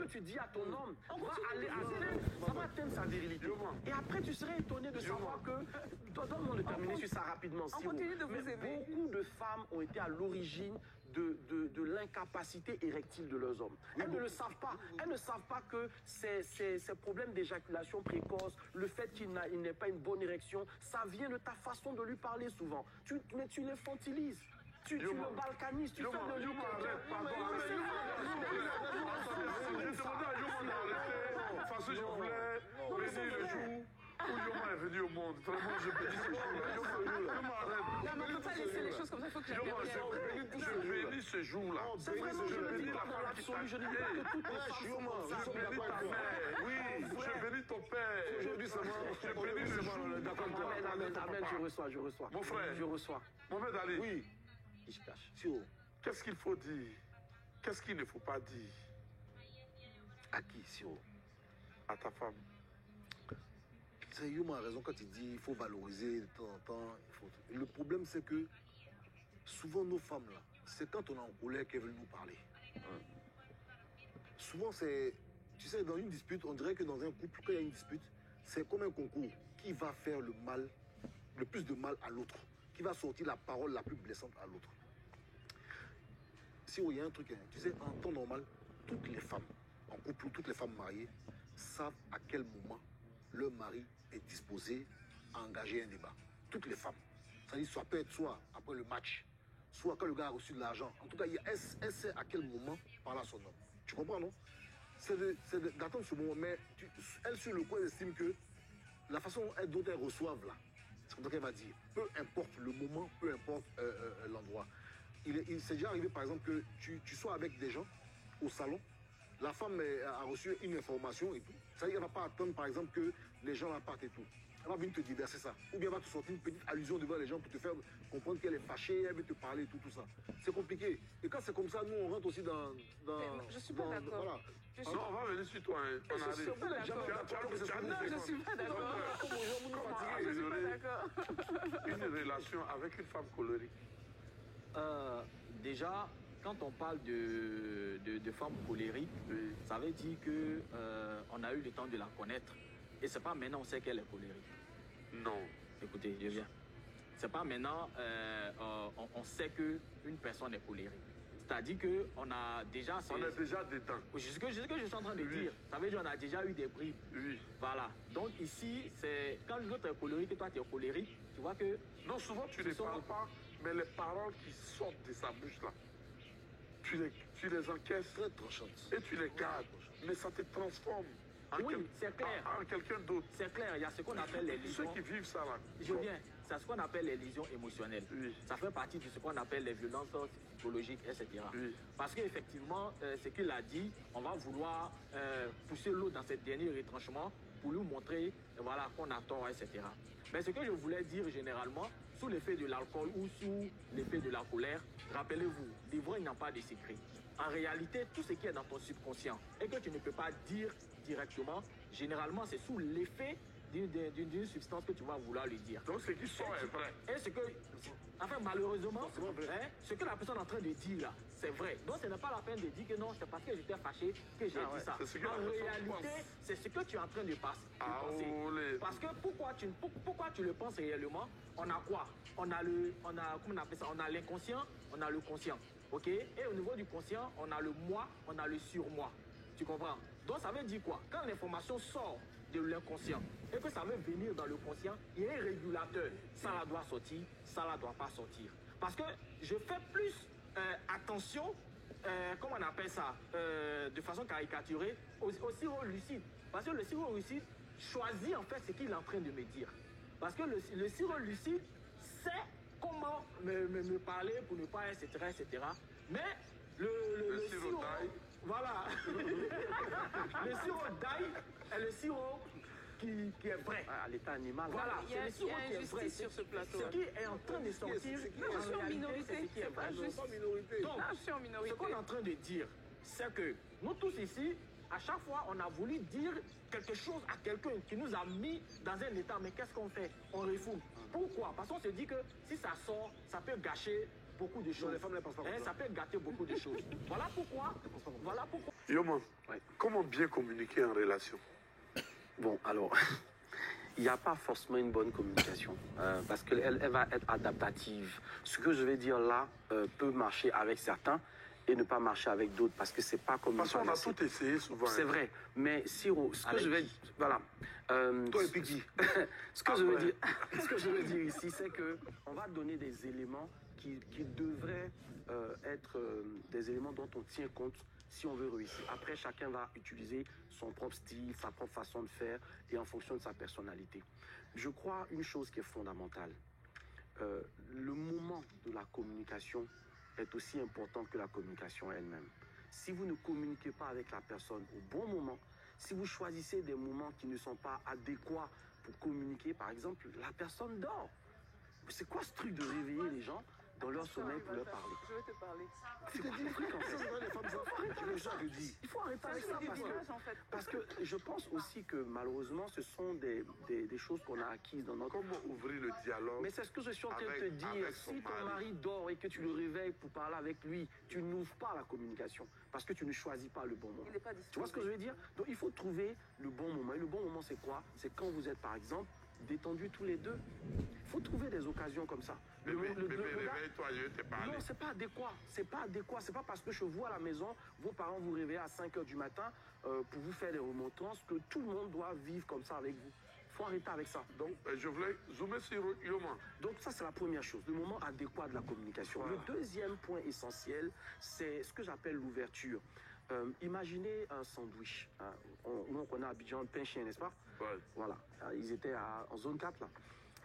que tu dis à ton homme ça va atteindre sa virilité. Et après, tu serais étonné de savoir que... Donne-moi de terminer sur ça rapidement. On continue de vous aimer. Beaucoup de femmes ont été à l'origine de l'incapacité érectile de leurs hommes. Elles ne le savent pas. Elles ne savent pas que ces problèmes d'éjaculation précoce, le fait qu'il n'ait pas une bonne érection, ça vient de ta façon de lui parler souvent. Mais tu l'infantilises. Tu le balkanises, tu fais de lui quelqu'un. Parce que je voulais bénir le jour où Yoma est venu au monde. Vraiment, je bénis ce jour-là. Yoma, arrête. Non, mais on ne peut pas laisser les choses comme ça, il faut que Yoma, je bénis ce jour-là. C'est vraiment, je bénis la femme qui t'a... Je ne dis pas que toutes les femmes je bénis ta mère. Oui, je bénis ton père. Aujourd'hui, c'est moi. Je bénis le jour. Amen, je reçois. Mon frère. Je reçois. Mohamed Ali. Oui. Il se cache. Qu'est-ce qu'il faut dire? Qu'est-ce qu'il ne faut pas dire? À qui, Siro? À ta femme. C'est Yuma a raison quand il dit qu'il faut valoriser de temps en temps. Le problème, c'est que souvent, nos femmes, là, c'est quand on est en colère qu'elles veulent nous parler. Souvent, c'est... Tu sais, dans une dispute, on dirait que dans un couple, quand il y a une dispute, c'est comme un concours. Qui va faire le mal, le plus de mal à l'autre? Qui va sortir la parole la plus blessante à l'autre? Si il y a un truc, hein, tu sais, en temps normal, toutes les femmes en couple, toutes les femmes mariées savent à quel moment leur mari est disposé à engager un débat. Toutes les femmes. C'est-à-dire, ça peut être soit après le match, soit quand le gars a reçu de l'argent. En tout cas, elle sait à quel moment parler à son homme. Tu comprends, non? C'est d'attendre ce moment. Mais elle, sur le coin, elle estime que la façon dont elle reçoive là, c'est comme ça qu'elle va dire. Peu importe le moment, peu importe l'endroit. Il s'est déjà arrivé, par exemple, que tu sois avec des gens au salon, la femme a reçu une information et tout. Ça veut dire qu'elle ne va pas attendre, par exemple, que les gens la partent et tout. Elle va venir te diverser ça. Ou bien elle va te sortir une petite allusion devant les gens pour te faire comprendre qu'elle est fâchée, elle veut te parler et tout ça. C'est compliqué. Et quand c'est comme ça, nous, on rentre aussi dans... Je suis pas d'accord. Voilà. Non, on va venir sur toi. Je suis pas d'accord. Je suis pas d'accord. Je suis pas d'accord. Une relation avec une femme colérique. Déjà, quand on parle de femmes colériques, ça veut dire qu'on a eu le temps de la connaître. Et c'est pas maintenant on sait qu'elle est colérique. Non. Écoutez, je viens. C'est pas maintenant on sait qu'une personne est colérique. C'est-à-dire qu'on a déjà... On est déjà dedans. Ce que je suis en train de dire, ça veut dire qu'on a déjà eu des bribes. Oui. Voilà. Donc ici, c'est quand l'autre est colérique et toi tu es colérique, tu vois que... Non, souvent tu ne parles pas, mais les paroles qui sortent de sa bouche là, tu les encaisses très tranchantes. Et tu les gardes. Mais ça te transforme c'est clair. En quelqu'un d'autre. C'est clair, il y a ce qu'on appelle les lésions. Ceux qui vivent ça là. Je viens. C'est ce qu'on appelle les lésions émotionnelles. Oui. Ça fait partie de ce qu'on appelle les violences psychologiques, etc. Oui. Parce qu'effectivement, ce qu'il a dit, on va vouloir pousser l'autre dans ce dernier retranchement pour lui montrer voilà, qu'on a tort, etc. Mais ce que je voulais dire généralement, sous l'effet de l'alcool ou sous l'effet de la colère, rappelez-vous, l'ivrogne n'a pas de secret. En réalité, tout ce qui est dans ton subconscient et que tu ne peux pas dire directement, généralement, c'est sous l'effet d'une substance que tu vas vouloir lui dire. Donc, ce qui sort est vrai. Et ce que, enfin, malheureusement, ce que la personne est en train de dire là, c'est vrai. Donc, ce n'est pas la peine de dire que non, c'est parce que j'étais fâché que j'ai dit ça. En réalité, c'est ce que tu es en train de penser. Parce que pourquoi tu le penses réellement? On a quoi? Comment on appelle ça? On a l'inconscient, on a le conscient. Ok? Et au niveau du conscient, on a le moi, on a le surmoi. Tu comprends? Donc ça veut dire quoi? Quand l'information sort de l'inconscient et que ça veut venir dans le conscient, il y a un régulateur. Ça la doit sortir, ça la doit pas sortir. Parce que je fais plus attention, comment on appelle ça, de façon caricaturée, au sirop lucide. Parce que le sirop lucide choisit en fait ce qu'il est en train de me dire. Parce que le sirop lucide sait comment me parler pour ne pas, etc., etc. Mais le sirop d'ail, voilà. Le sirop d'ail est le sirop qui est vrai. À l'état animal. Voilà, il y a une injustice sur ce plateau. Ce qui est en train de sortir, je suis en minorité. C'est pas juste. Donc, je suis en minorité. Ce qu'on est en train de dire, c'est que nous tous ici, à chaque fois, on a voulu dire quelque chose à quelqu'un qui nous a mis dans un état. Mais qu'est-ce qu'on fait? On refoule. Pourquoi? Parce qu'on se dit que si ça sort, ça peut gâcher beaucoup de choses. Non, les femmes ne pensent pas comme ça. Ça peut gâter beaucoup de choses. Voilà pourquoi. Voilà pourquoi. Yoman, Ouais. comment bien communiquer en relation? Bon, alors, il n'y a pas forcément une bonne communication parce qu'elle va être adaptative. Ce que je vais dire là peut marcher avec certains et ne pas marcher avec d'autres parce que c'est pas comme... Parce qu'on a tout essayé souvent. C'est vrai, mais Siro, ce que je vais... Voilà. Toi et Piggy. Ce que je veux dire ici, c'est que on va donner des éléments qui devraient être des éléments dont on tient compte si on veut réussir. Après, chacun va utiliser son propre style, sa propre façon de faire et en fonction de sa personnalité. Je crois une chose qui est fondamentale. Le moment de la communication est aussi important que la communication elle-même. Si vous ne communiquez pas avec la personne au bon moment, si vous choisissez des moments qui ne sont pas adéquats pour communiquer, par exemple, la personne dort. C'est quoi ce truc de réveiller les gens dans leur sommeil pour leur parler? Je vais te parler. C'est quoi le truc en fait? Il faut arrêter avec ça parce que je pense aussi que malheureusement ce sont des choses qu'on a acquises dans notre... Comment ouvrir le dialogue? Mais c'est ce que je suis en train de te dire. Si ton mari dort et que tu le réveilles pour parler avec lui, tu n'ouvres pas la communication parce que tu ne choisis pas le bon moment. Il n'est pas disposé. Tu vois ce que je veux dire? Donc il faut trouver le bon moment. Et le bon moment c'est quoi? C'est quand vous êtes par exemple détendus tous les deux. Il faut trouver des occasions comme ça. Bébé, réveille-toi, je vais te parler. Non, c'est pas adéquat. C'est pas adéquat. C'est pas parce que je vois à la maison, vos parents vous réveillent à 5 h du matin pour vous faire des remontrances que tout le monde doit vivre comme ça avec vous. Il faut arrêter avec ça. Donc, je voulais zoomer sur Yoman. Donc ça, c'est la première chose, le moment adéquat de la communication. Voilà. Le deuxième point essentiel, c'est ce que j'appelle l'ouverture. Imaginez un sandwich. Hein. On connaît à Abidjan le pain chien, n'est-ce pas? Ouais. Voilà. Ils étaient en zone 4, là.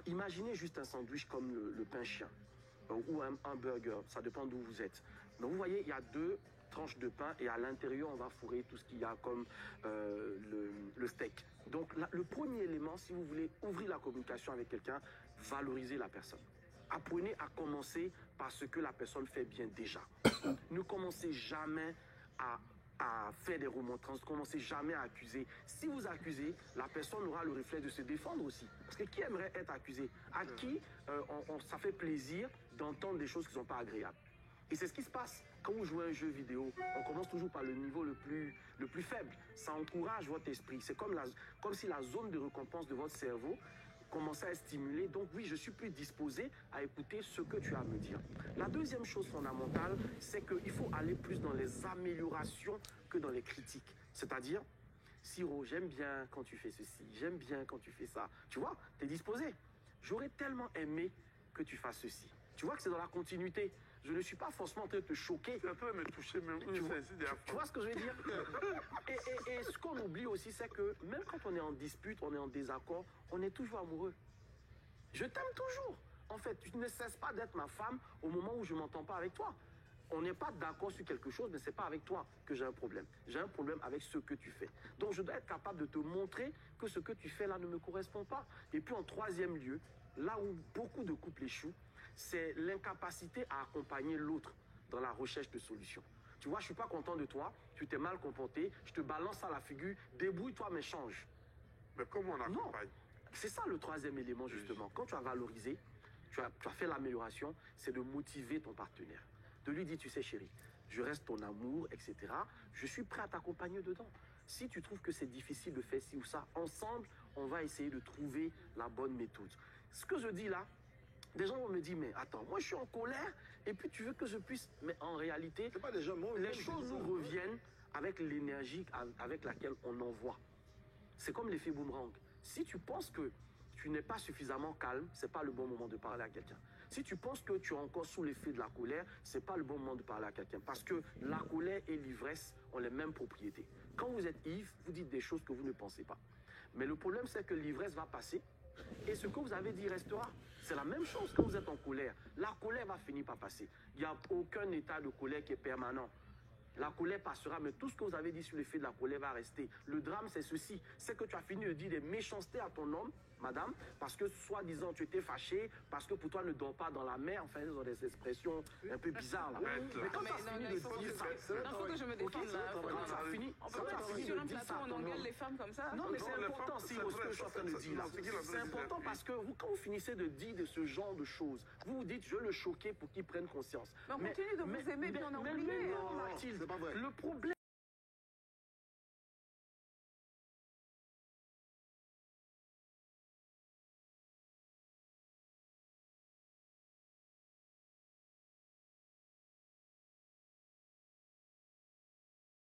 Imaginez juste un sandwich comme le pain chien ou un burger, ça dépend d'où vous êtes. Donc vous voyez, il y a deux tranches de pain et à l'intérieur, on va fourrer tout ce qu'il y a comme le steak. Donc le premier élément, si vous voulez ouvrir la communication avec quelqu'un, valorisez la personne. Apprenez à commencer par ce que la personne fait bien déjà. Ne commencez jamais à faire des remontrances, ne commencez jamais à accuser. Si vous accusez, la personne aura le réflexe de se défendre aussi. Parce que qui aimerait être accusé? À qui ça fait plaisir d'entendre des choses qui ne sont pas agréables? Et c'est ce qui se passe. Quand vous jouez à un jeu vidéo, on commence toujours par le niveau le plus faible. Ça encourage votre esprit. C'est comme si la zone de récompense de votre cerveau commencer à stimuler. Donc oui, je suis plus disposé à écouter ce que tu as à me dire. La deuxième chose fondamentale, c'est qu'il faut aller plus dans les améliorations que dans les critiques. C'est-à-dire, Siro, j'aime bien quand tu fais ceci, j'aime bien quand tu fais ça. Tu vois, tu es disposé. J'aurais tellement aimé que tu fasses ceci. Tu vois que c'est dans la continuité. Je ne suis pas forcément en train de te choquer. Tu es en train de me toucher même. Tu vois ce que je veux dire? Et ce qu'on oublie aussi, c'est que même quand on est en dispute, on est en désaccord, on est toujours amoureux. Je t'aime toujours. En fait, tu ne cesses pas d'être ma femme au moment où je ne m'entends pas avec toi. On n'est pas d'accord sur quelque chose, mais ce n'est pas avec toi que j'ai un problème. J'ai un problème avec ce que tu fais. Donc, je dois être capable de te montrer que ce que tu fais là ne me correspond pas. Et puis, en troisième lieu, là où beaucoup de couples échouent, c'est l'incapacité à accompagner l'autre dans la recherche de solutions. Tu vois, je ne suis pas content de toi, tu t'es mal comporté, je te balance à la figure, débrouille-toi mais change. Mais comment on accompagne? C'est ça le troisième élément justement. Quand tu as valorisé, tu as fait l'amélioration, c'est de motiver ton partenaire. De lui dire, tu sais chérie, je reste ton amour, etc. Je suis prêt à t'accompagner dedans. Si tu trouves que c'est difficile de faire ci ou ça, ensemble, on va essayer de trouver la bonne méthode. Ce que je dis là, des gens vont me dire, mais attends, moi je suis en colère et puis tu veux que je puisse... Mais en réalité, c'est pas des gens, les choses nous reviennent avec l'énergie avec laquelle on envoie. C'est comme l'effet boomerang. Si tu penses que tu n'es pas suffisamment calme, ce n'est pas le bon moment de parler à quelqu'un. Si tu penses que tu es encore sous l'effet de la colère, ce n'est pas le bon moment de parler à quelqu'un. Parce que la colère et l'ivresse ont les mêmes propriétés. Quand vous êtes ivre, vous dites des choses que vous ne pensez pas. Mais le problème, c'est que l'ivresse va passer et ce que vous avez dit restera. C'est la même chose quand vous êtes en colère. La colère va finir par passer. Il n'y a aucun état de colère qui est permanent. La colère passera, mais tout ce que vous avez dit sur l'effet de la colère va rester. Le drame, c'est ceci. C'est que tu as fini de dire des méchancetés à ton homme madame, parce que soi-disant tu étais fâché, parce que pour toi ne dors pas dans la mer, enfin, ils ont des expressions un peu bizarres là. Mais quand tu as fini de dire ça, il faut que je me défende là. quand tu as fini, On peut pas sur un plateau, on engueule les femmes comme ça. non, mais c'est important, si ce que je suis en train de dire là. C'est important parce que vous, quand vous finissez de dire de ce genre de choses, vous vous dites, je veux le choquer pour qu'il prenne conscience. Mais on continue de vous aimer, bien en oublier. Non, Mathilde, le problème.